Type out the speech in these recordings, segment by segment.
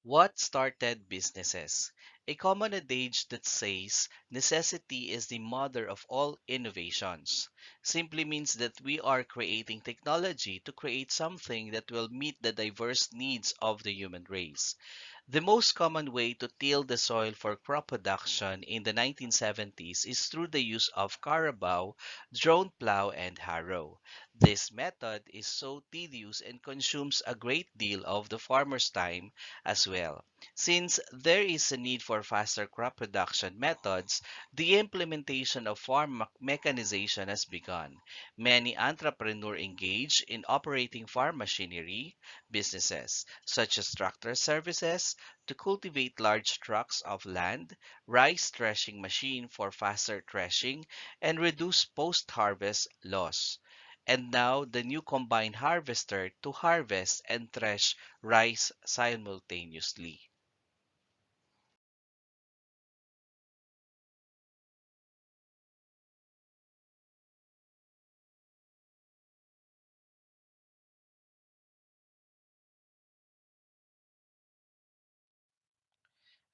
What started businesses? A common adage that says necessity is the mother of all innovations simply means that we are creating technology to create something that will meet the diverse needs of the human race. The most common way to till the soil for crop production in the 1970s is through the use of carabao, drone plow, and harrow. This method is so tedious and consumes a great deal of the farmer's time as well. Since there is a need for faster crop production methods, the implementation of farm mechanization has begun. Many entrepreneurs engage in operating farm machinery businesses, such as tractor services, to cultivate large tracts of land, rice threshing machine for faster threshing, and reduce post-harvest loss. And now the new combine harvester to harvest and thresh rice simultaneously.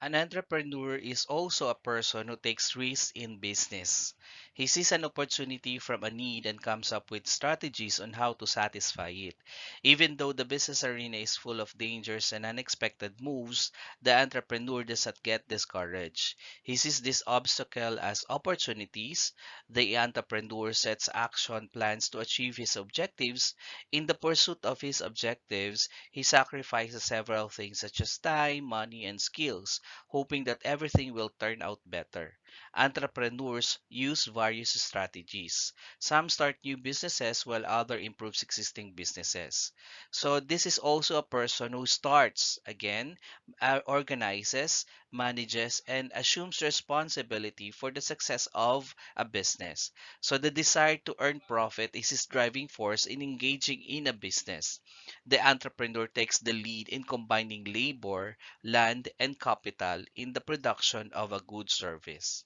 An entrepreneur is also a person who takes risks in business. He sees an opportunity from a need and comes up with strategies on how to satisfy it. Even though the business arena is full of dangers and unexpected moves, the entrepreneur does not get discouraged. He sees this obstacle as opportunities. The entrepreneur sets action plans to achieve his objectives. In the pursuit of his objectives, he sacrifices several things such as time, money, and skills hoping that everything will turn out better. Entrepreneurs use various strategies. Some start new businesses while others improve existing businesses. So this is also a person who starts again, organizes, manages, and assumes responsibility for the success of a business. So the desire to earn profit is his driving force in engaging in a business. The entrepreneur takes the lead in combining labor, land, and capital in the production of a good service.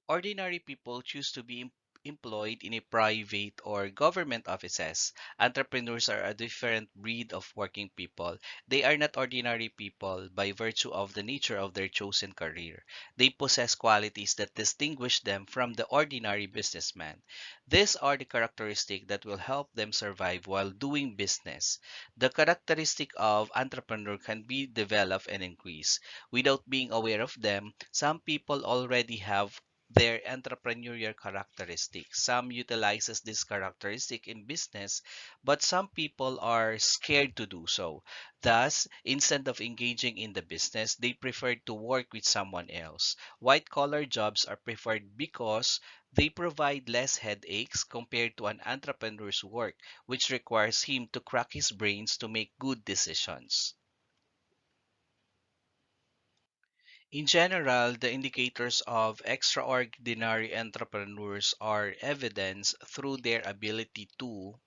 Ordinary people choose to be employed in a private or government offices. Entrepreneurs are a different breed of working people. They are not ordinary people by virtue of the nature of their chosen career. They possess qualities that distinguish them from the ordinary businessman. These are the characteristics that will help them survive while doing business. The characteristic of entrepreneur can be developed and increased. Without being aware of them, some people already have their entrepreneurial characteristics. Some utilizes this characteristic in business, but some people are scared to do so. Thus, instead of engaging in the business, they prefer to work with someone else. White collar jobs are preferred because they provide less headaches compared to an entrepreneur's work, which requires him to crack his brains to make good decisions. In general, the indicators of extraordinary entrepreneurs are evidenced through their ability to,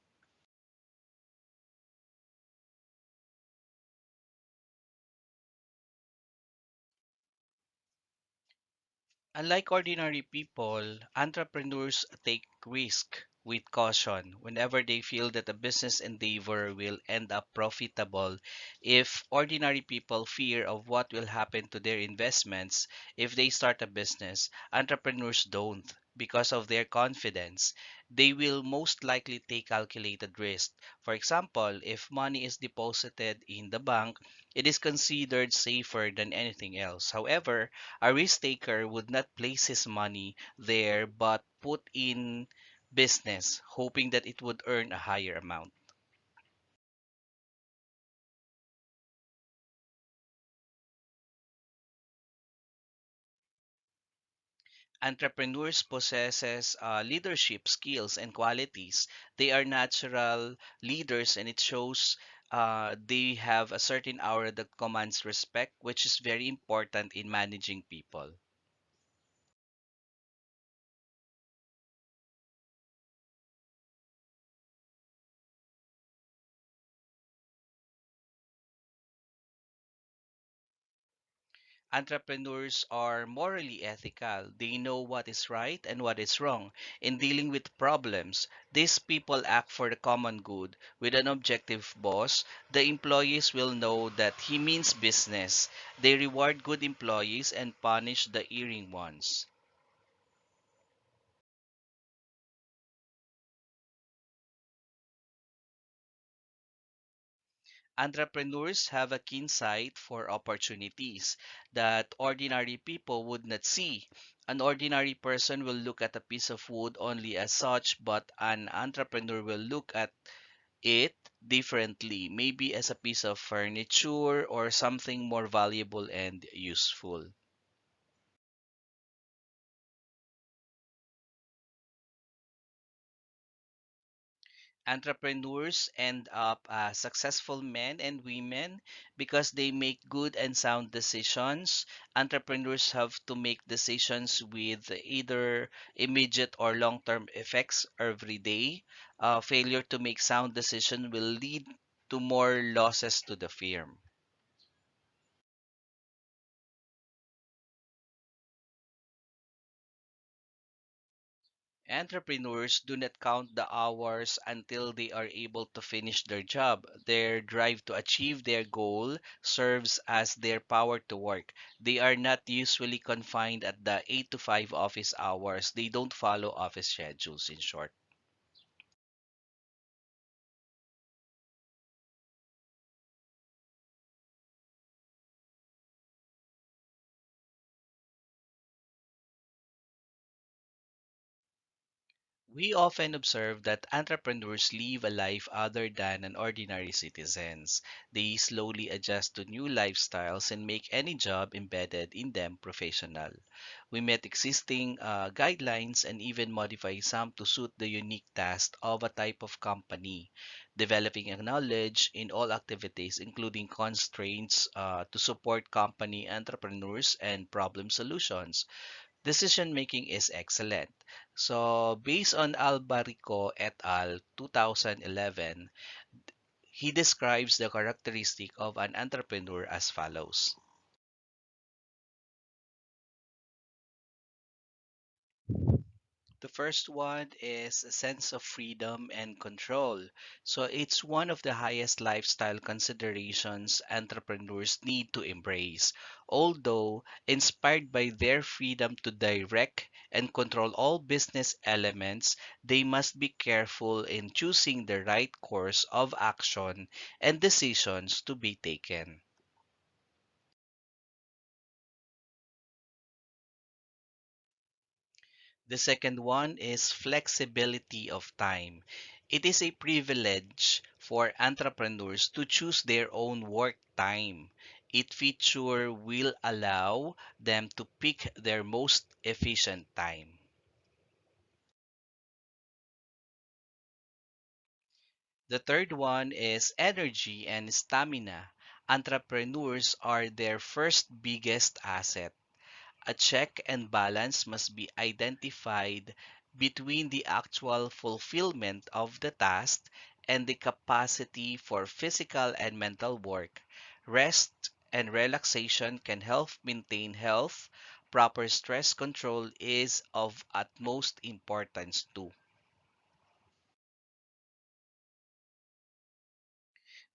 unlike ordinary people, entrepreneurs take risk with caution whenever they feel that a business endeavor will end up profitable. If ordinary people fear of what will happen to their investments if they start a business, entrepreneurs don't. Because of their confidence, they will most likely take calculated risk. For example, if money is deposited in the bank, it is considered safer than anything else. However, a risk taker would not place his money there but put in business, hoping that it would earn a higher amount. Entrepreneurs possesses leadership skills and qualities. They are natural leaders, and it shows they have a certain aura that commands respect, which is very important in managing people. Entrepreneurs are morally ethical. They know what is right and what is wrong. In dealing with problems, these people act for the common good. With an objective boss, the employees will know that he means business. They reward good employees and punish the erring ones. Entrepreneurs have a keen sight for opportunities that ordinary people would not see. An ordinary person will look at a piece of wood only as such, but an entrepreneur will look at it differently, maybe as a piece of furniture or something more valuable and useful. Entrepreneurs end up as successful men and women because they make good and sound decisions. Entrepreneurs have to make decisions with either immediate or long term effects every day. Failure to make sound decision will lead to more losses to the firm. Entrepreneurs do not count the hours until they are able to finish their job. Their drive to achieve their goal serves as their power to work. They are not usually confined at the 8 to 5 office hours. They don't follow office schedules, in short. We often observe that entrepreneurs live a life other than an ordinary citizens. They slowly adjust to new lifestyles and make any job embedded in them professional. We met existing guidelines and even modify some to suit the unique task of a type of company, developing a knowledge in all activities, including constraints to support company entrepreneurs and problem solutions. Decision making is excellent. So, based on Albarico et al. 2011, he describes the characteristic of an entrepreneur as follows. The first one is a sense of freedom and control. So it's one of the highest lifestyle considerations entrepreneurs need to embrace. Although inspired by their freedom to direct and control all business elements, they must be careful in choosing the right course of action and decisions to be taken. The second one is flexibility of time. It is a privilege for entrepreneurs to choose their own work time. It feature will allow them to pick their most efficient time. The third one is energy and stamina. Entrepreneurs are their first biggest asset. A check and balance must be identified between the actual fulfillment of the task and the capacity for physical and mental work. Rest and relaxation can help maintain health. Proper stress control is of utmost importance too.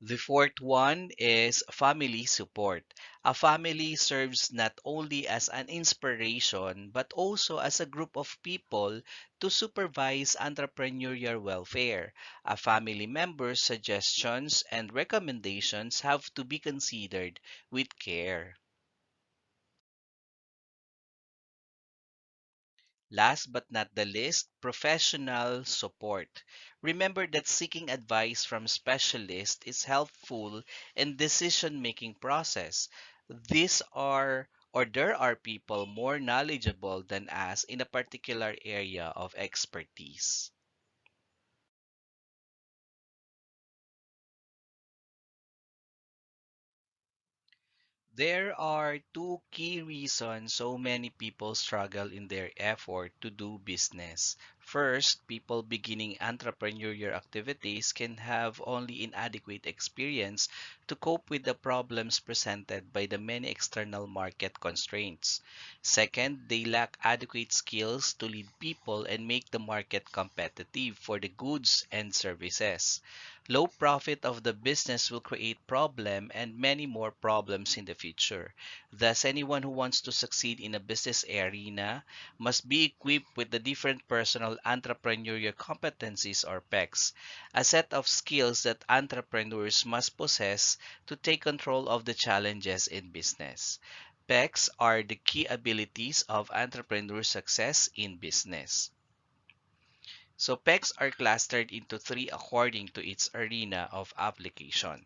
The fourth one is family support. A family serves not only as an inspiration but also as a group of people to supervise entrepreneurial welfare. A family member's suggestions and recommendations have to be considered with care. Last but not the least, professional support. Remember that seeking advice from specialists is helpful in decision-making process. These are or there are people more knowledgeable than us in a particular area of expertise. There are two key reasons so many people struggle in their effort to do business. First, people beginning entrepreneurial activities can have only inadequate experience to cope with the problems presented by the many external market constraints. Second, they lack adequate skills to lead people and make the market competitive for the goods and services. Low profit of the business will create problem and many more problems in the future. Thus, anyone who wants to succeed in a business arena must be equipped with the different personal entrepreneurial competencies or PECs, a set of skills that entrepreneurs must possess to take control of the challenges in business. PECs are the key abilities of entrepreneur success in business. So PECs are clustered into three according to its arena of application.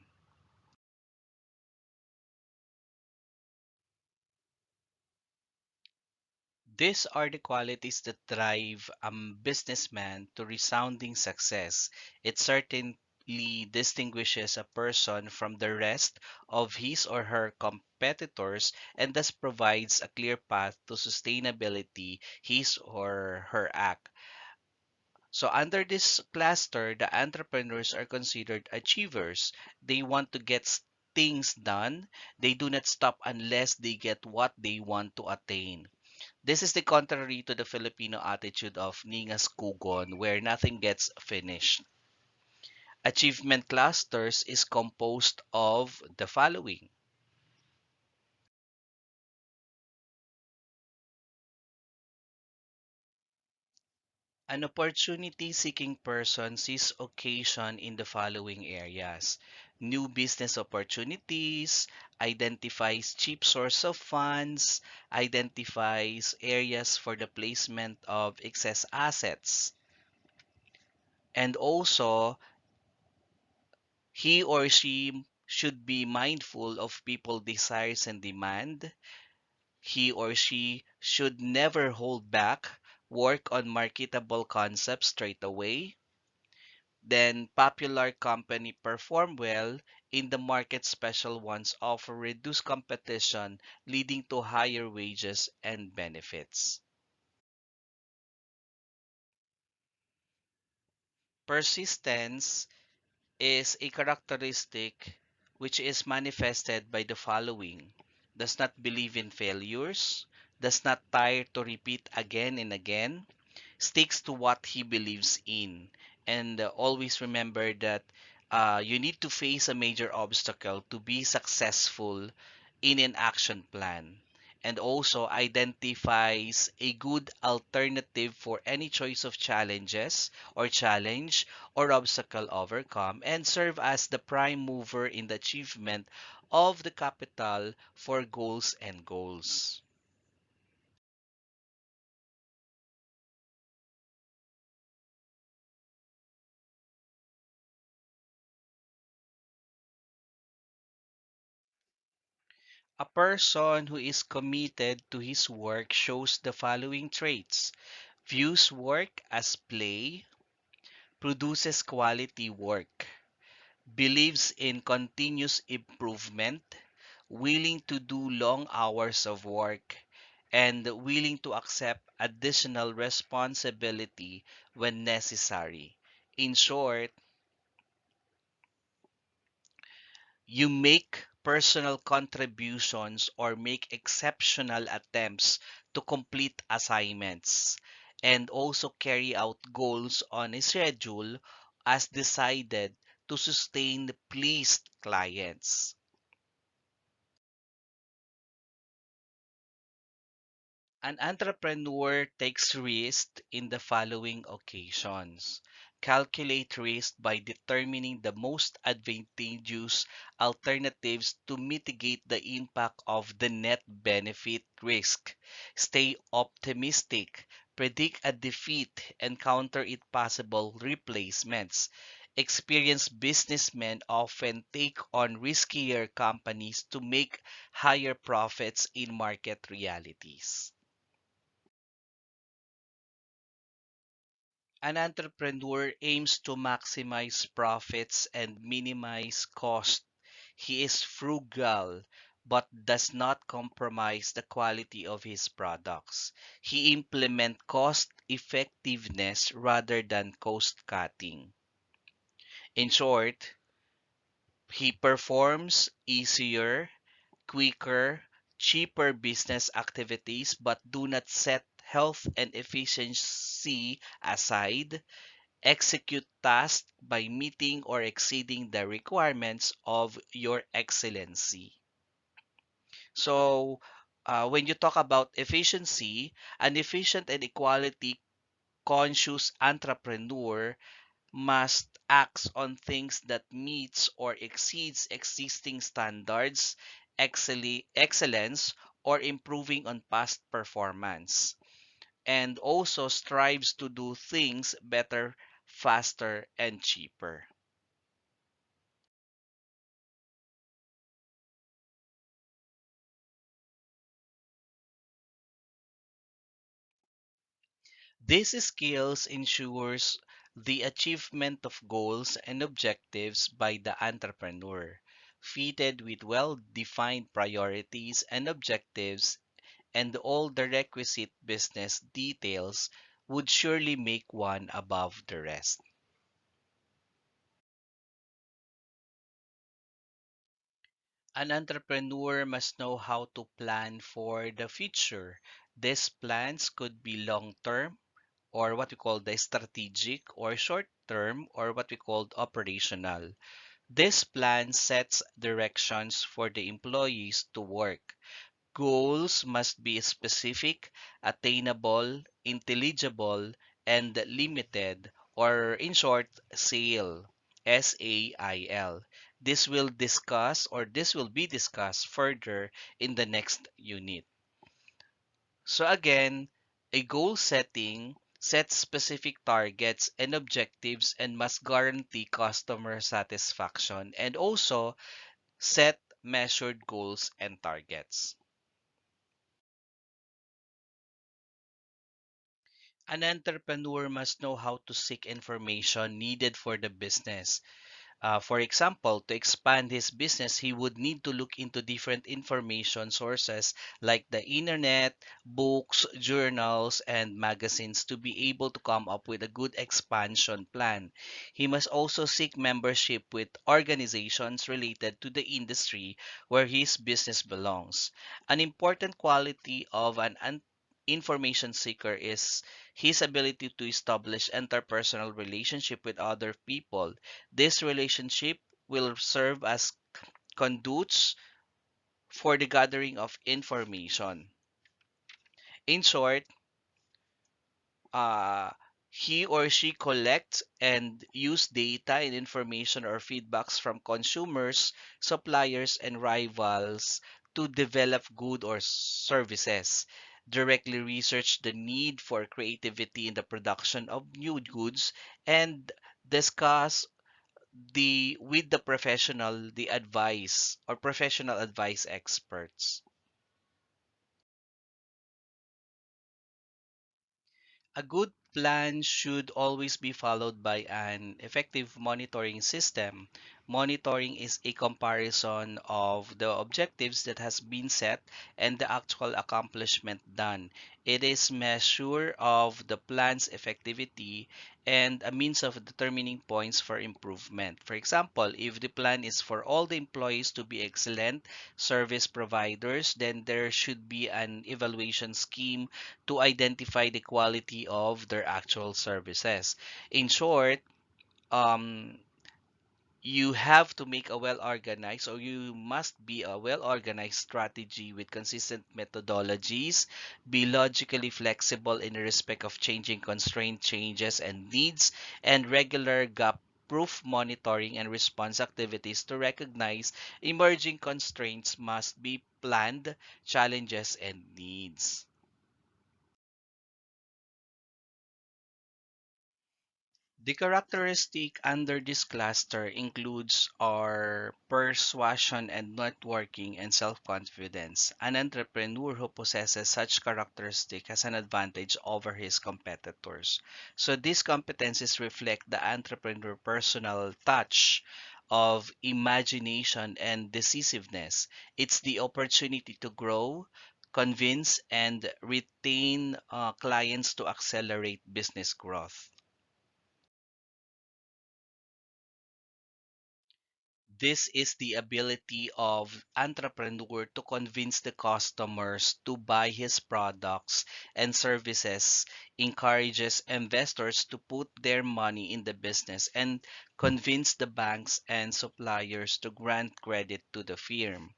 These are the qualities that drive a businessman to resounding success. It certainly distinguishes a person from the rest of his or her competitors and thus provides a clear path to sustainability his or her act. So under this cluster, the entrepreneurs are considered achievers. They want to get things done. They do not stop unless they get what they want to attain. This is the contrary to the Filipino attitude of Ningas Kugon, where nothing gets finished. Achievement clusters is composed of the following. An opportunity seeking person sees occasion in the following areas: new business opportunities, identifies cheap source of funds, identifies areas for the placement of excess assets, and also he or she should be mindful of people desires and demand. He or she should never hold back, work on marketable concepts straight away. Then popular company perform well in the market, special ones offer reduced competition leading to higher wages and benefits. Persistence is a characteristic which is manifested by the following: does not believe in failures, does not tire to repeat again and again, sticks to what he believes in, and always remember that you need to face a major obstacle to be successful in an action plan, and also identifies a good alternative for any choice of challenges or challenge or obstacle overcome, and serve as the prime mover in the achievement of the capital for goals and goals. A person who is committed to his work shows the following traits: views work as play, produces quality work, believes in continuous improvement, willing to do long hours of work, and willing to accept additional responsibility when necessary. In short, you make personal contributions or make exceptional attempts to complete assignments and also carry out goals on a schedule as decided to sustain pleased clients. An entrepreneur takes risk in the following occasions. Calculate risk by determining the most advantageous alternatives to mitigate the impact of the net benefit risk. Stay optimistic. Predict a defeat and counter its possible replacements. Experienced businessmen often take on riskier companies to make higher profits in market realities. An entrepreneur aims to maximize profits and minimize cost. He is frugal, but does not compromise the quality of his products. He implements cost effectiveness rather than cost cutting. In short, he performs easier, quicker, cheaper business activities but do not set health and efficiency aside, execute tasks by meeting or exceeding the requirements of your excellency. So, when you talk about efficiency, an efficient and equality conscious entrepreneur must act on things that meets or exceeds existing standards, excellence, or improving on past performance, and also strives to do things better, faster, and cheaper. These skills ensures the achievement of goals and objectives by the entrepreneur, fitted with well-defined priorities and objectives, and all the requisite business details would surely make one above the rest. An entrepreneur must know how to plan for the future. These plans could be long term, or what we call the strategic, or short term, or what we call operational. This plan sets directions for the employees to work. Goals must be specific, attainable, intelligible, and limited, or in short, SAIL. SAIL. This will be discussed further in the next unit. So again, a goal setting sets specific targets and objectives and must guarantee customer satisfaction and also set measured goals and targets. An entrepreneur must know how to seek information needed for the business. For example, to expand his business, he would need to look into different information sources like the internet, books, journals, and magazines to be able to come up with a good expansion plan. He must also seek membership with organizations related to the industry where his business belongs. An important quality of an information seeker is his ability to establish interpersonal relationship with other people. This relationship will serve as conduits for the gathering of information. In short, uh, he or she collects and use data and information or feedbacks from consumers, suppliers, and rivals to develop good or services. Directly research the need for creativity in the production of new goods and discuss the with the professional the advice or professional advice experts. A good plan should always be followed by an effective monitoring system. Monitoring is a comparison of the objectives that has been set and the actual accomplishment done. It is measure of the plan's effectivity and a means of determining points for improvement. For example, if the plan is for all the employees to be excellent service providers, then there should be an evaluation scheme to identify the quality of their actual services. In short, um, you have to make a well organized or you must be a well organized strategy with consistent methodologies, be logically flexible in respect of changing constraint changes and needs, and regular gap proof monitoring and response activities to recognize emerging constraints must be planned, challenges, and needs. The characteristic under this cluster includes our persuasion and networking and self-confidence. An entrepreneur who possesses such characteristic has an advantage over his competitors. So these competencies reflect the entrepreneur personal touch of imagination and decisiveness. It's the opportunity to grow, convince, and retain clients to accelerate business growth. This is the ability of entrepreneur to convince the customers to buy his products and services, encourages investors to put their money in the business, and convince the banks and suppliers to grant credit to the firm.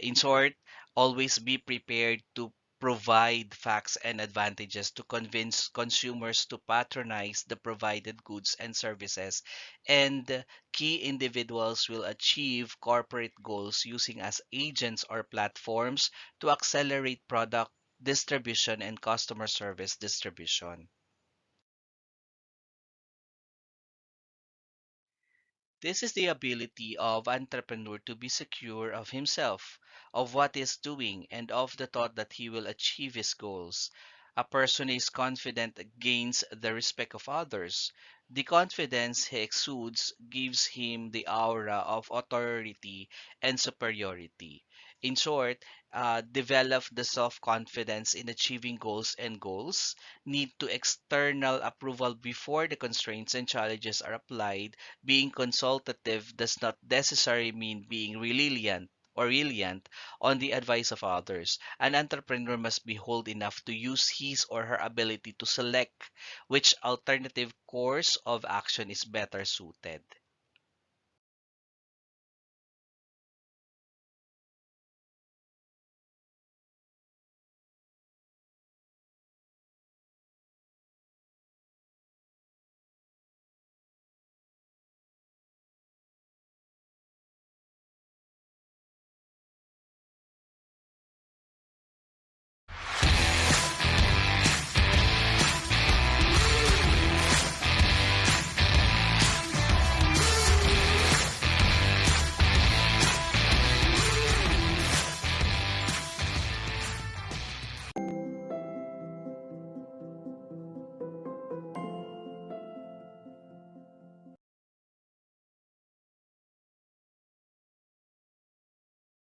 In short, always be prepared to provide facts and advantages to convince consumers to patronize the provided goods and services. And key individuals will achieve corporate goals using as agents or platforms to accelerate product distribution and customer service distribution. This is the ability of entrepreneur to be secure of himself, of what he's doing, and of the thought that he will achieve his goals. A person is confident gains the respect of others. The confidence he exudes gives him the aura of authority and superiority. In short, develop the self-confidence in achieving goals, need to external approval before the constraints and challenges are applied. Being consultative does not necessarily mean being reliant on the advice of others. An entrepreneur must be bold enough to use his or her ability to select which alternative course of action is better suited.